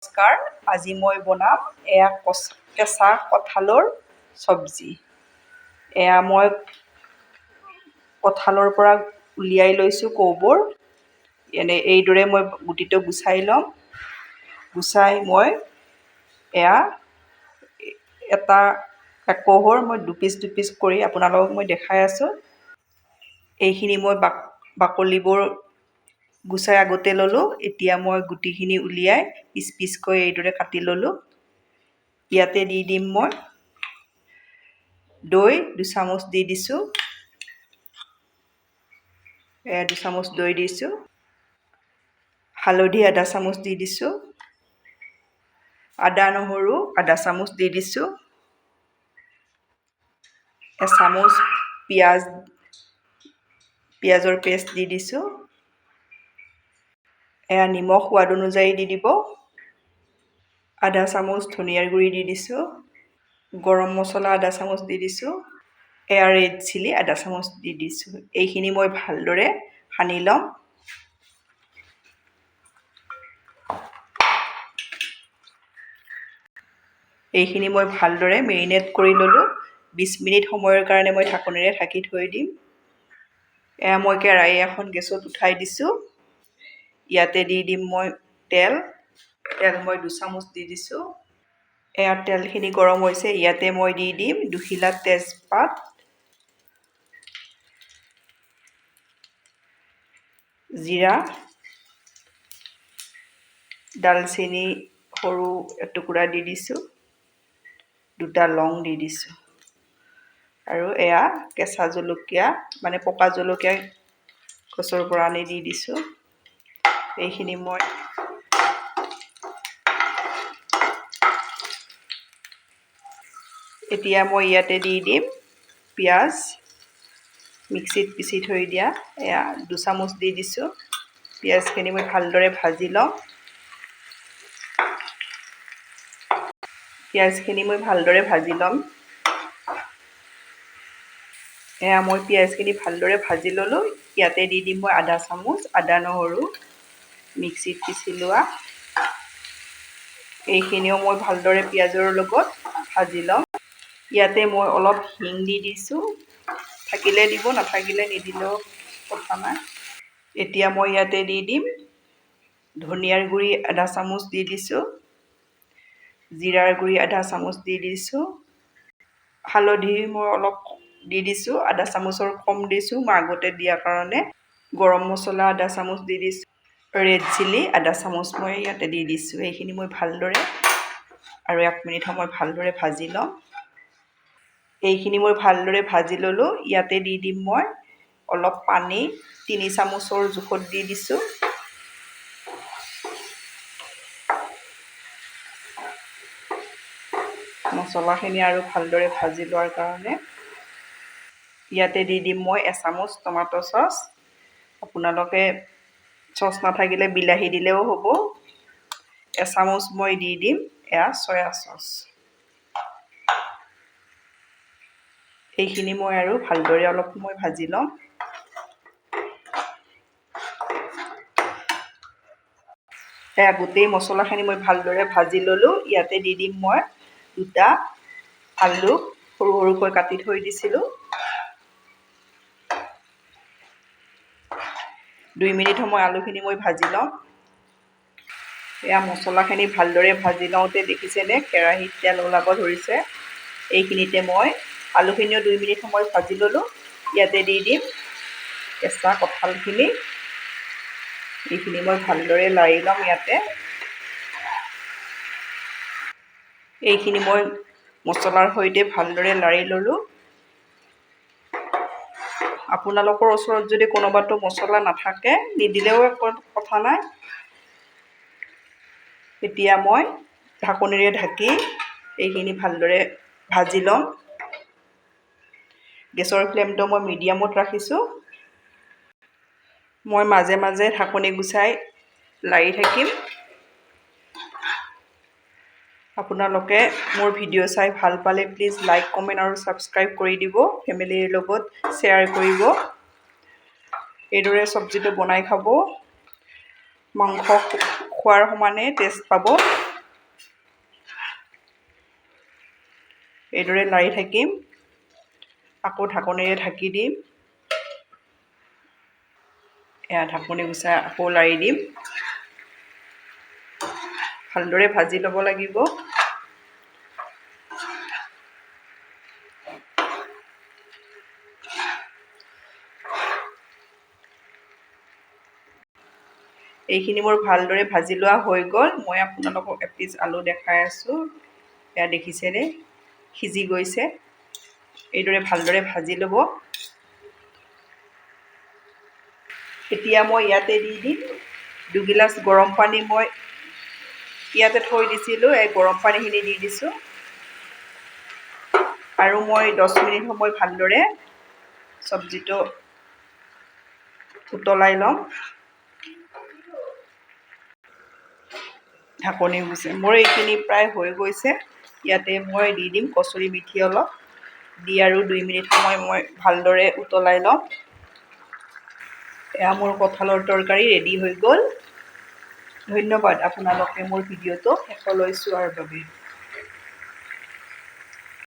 নমস্কাৰ, আজি মই বনাম এয়া কেঁচা কঁঠালৰ চব্জি। এয়া মই কঁঠালৰ পৰা উলিয়াই লৈছোঁ কৌবোৰ। এইদৰে মই গুটিটো গুচাই ল'ম। গুচাই মই এয়া এটা কৌহৰ মই দুপিচ কৰি আপোনালোকক মই দেখাই আছোঁ। এইখিনি মই বাকলিবোৰ গুচাই আগতে ল'লোঁ। এতিয়া মই গুটিখিনি উলিয়াই পিচকৈ এইদৰে কাটি ল'লোঁ। ইয়াতে দি দিম মই দৈ 2 চামুচ দি দিছোঁ। 2 চামুচ দৈ দিছোঁ। হালধি 1/2 চামুচ দি দিছোঁ। আদা নহৰু 1/2 চামুচ দি দিছোঁ। 1 চামুচ পিঁয়াজৰ পেষ্ট দি দিছোঁ। এয়া নিমখ সোৱাদ অনুযায়ী দি দিব। 1/2 চামুচ ধনিয়াৰ গুড়ি দি দিছোঁ। গৰম মছলা 1/2 চামুচ দি দিছোঁ। এয়া ৰেড চিলি 1/2 চামুচ দি দিছোঁ। এইখিনি মই ভালদৰে সানি ল'ম। এইখিনি মই ভালদৰে মেৰিনেট কৰি ল'লোঁ। 20 মিনিট সময়ৰ কাৰণে মই ঢাকনিৰে ঢাকি থৈ দিম। এয়া মই কেৰাহী এখন গেছত উঠাই দিছোঁ। ইয়াতে দি দিম মই তেল মই 2 চামুচ দি দিছোঁ। এয়া তেলখিনি গৰম হৈছে। ইয়াতে মই দি দিম 2 খিলা তেজপাত, জিৰা, ডালচেনি সৰু এটুকুৰা দি দিছোঁ, 2টা লং দি দিছোঁ আৰু এয়া কেঁচা জলকীয়া মানে পকা জলকীয়া গছৰ পৰা আনি দি দিছোঁ। এইখিনি মই এতিয়া ইয়াতে দি দিম পিঁয়াজ মিক্সিত পিচি থৈ দিয়া। এয়া 2 চামুচ দি দিছোঁ। পিঁয়াজখিনি মই ভালদৰে ভাজি ল'ম। এয়া মই পিঁয়াজখিনি ভালদৰে ভাজি ল'লোঁ। ইয়াতে দি দিম মই 1/2 চামুচ আদা নহৰু মিক্সিত পিচি লোৱা। এইখিনিও মই ভালদৰে পিঁয়াজৰ লগত ভাজি ল'ম। ইয়াতে মই অলপ হিং দি দিছোঁ। থাকিলে দিব, নাথাকিলে নিদিলেও কথা নাই। এতিয়া মই ইয়াতে দি দিম ধনিয়াৰ গুড়ি 1/2 চামুচ দি দিছোঁ। জিৰাৰ গুড়ি 1/2 চামুচ দি দিছোঁ। হালধি মই অলপ দি দিছোঁ, 1/2 চামুচৰ কম দিছোঁ মই আগতে দিয়াৰ কাৰণে। গৰম মছলা 1/2 চামুচ দি দিছোঁ। ৰেড চিলি 1/2 চামুচ মই ইয়াতে দি দিছোঁ। এইখিনি মই ভালদৰে আৰু 1 মিনিট সময় ভালদৰে ভাজি ল'ম। এইখিনি মই ভালদৰে ভাজি ল'লোঁ। ইয়াতে দি দিম মই অলপ পানী 3 চামুচৰ জোখত দি দিছোঁ। মছলাখিনি আৰু ভালদৰে ভাজি লোৱাৰ কাৰণে ইয়াতে দি দিম মই 1 চামুচ টমেটো চচ। আপোনালোকে চচ নাথাকিলে বিলাহী দিলেও হ'ব। 1 চামুচ মই দি দিম এয়া চয়া চচ। এইখিনি মই আৰু ভালদৰে অলপ সময় ভাজি ল'ম। এয়া গোটেই মছলাখিনি মই ভালদৰে ভাজি ল'লোঁ। ইয়াতে দি দিম মই 2টা আলু সৰু সৰুকৈ কাটি থৈ দিছিলোঁ। 2 মিনিট সময় আলুখিনি মই ভাজি ল'ম। এয়া মছলাখিনি ভালদৰে ভাজি লওঁতে দেখিছেনে কেৰাহীত তেল ওলাব ধৰিছে। এইখিনিতে মই আলুখিনিও 2 মিনিট সময় ভাজি ল'লোঁ। ইয়াতে দি দিম কেঁচা কঁঠালখিনি। এইখিনি মই ভালদৰে লাৰি ল'ম। এইখিনি মই মছলাৰ সৈতে ভালদৰে লাৰি ল'লোঁ। আপোনালোকৰ ওচৰত যদি কোনোবাটো মছলা নাথাকে নিদিলেও একো কথা নাই। এতিয়া মই ঢাকনিৰে ঢাকি এইখিনি ভালদৰে ভাজি ল'ম। গেছৰ ফ্লেমটো মই মিডিয়ামত ৰাখিছোঁ। মই মাজে মাজে ঢাকনি গুচাই লাৰি থাকিম। আপোনালোকে মোৰ ভিডিঅ' চাই ভাল পালে প্লিজ লাইক, কমেণ্ট আৰু ছাবস্ক্ৰাইব কৰি দিব। ফেমিলিৰ লগত শ্বেয়াৰ কৰিব। এইদৰে চব্জিটো বনাই খাব। মাংস খোৱাৰ সমানে টেষ্ট পাব। এইদৰে লাৰি থাকিম। আকৌ ঢাকনিৰে ঢাকি দিম। এয়া ঢাকনি গুচাই আকৌ লাৰি দিম। ভালদৰে ভাজি ল'ব লাগিব। এইখিনি মোৰ ভালদৰে ভাজি লোৱা হৈ গ'ল। মই আপোনালোকক এপিচ আলু দেখাই আছোঁ। এয়া দেখিছেনে? সিজি গৈছে। এইদৰে ভালদৰে ভাজি ল'ব। এতিয়া মই ইয়াতে দি দিম 2 গিলাচ গৰম পানী। মই ইয়াতে থৈ দিছিলোঁ, এই গৰম পানীখিনি দি দিছোঁ। আৰু মই 10 মিনিট সময় ভালদৰে চব্জিটো উতলাই ল'ম। ঢাকনি গুচাই মোৰ এইখিনি প্ৰায় হৈ গৈছে। ইয়াতে মই দি দিম কচুৰি মেথি অলপ দি আৰু 2 মিনিট সময় মই ভালদৰে উতলাই ল'ম। এয়া মোৰ কঁঠালৰ তৰকাৰী ৰেডি হৈ গ'ল। ধন্যবাদ আপোনালোকে মোৰ ভিডিঅ'টো শেষলৈ চোৱাৰ বাবে।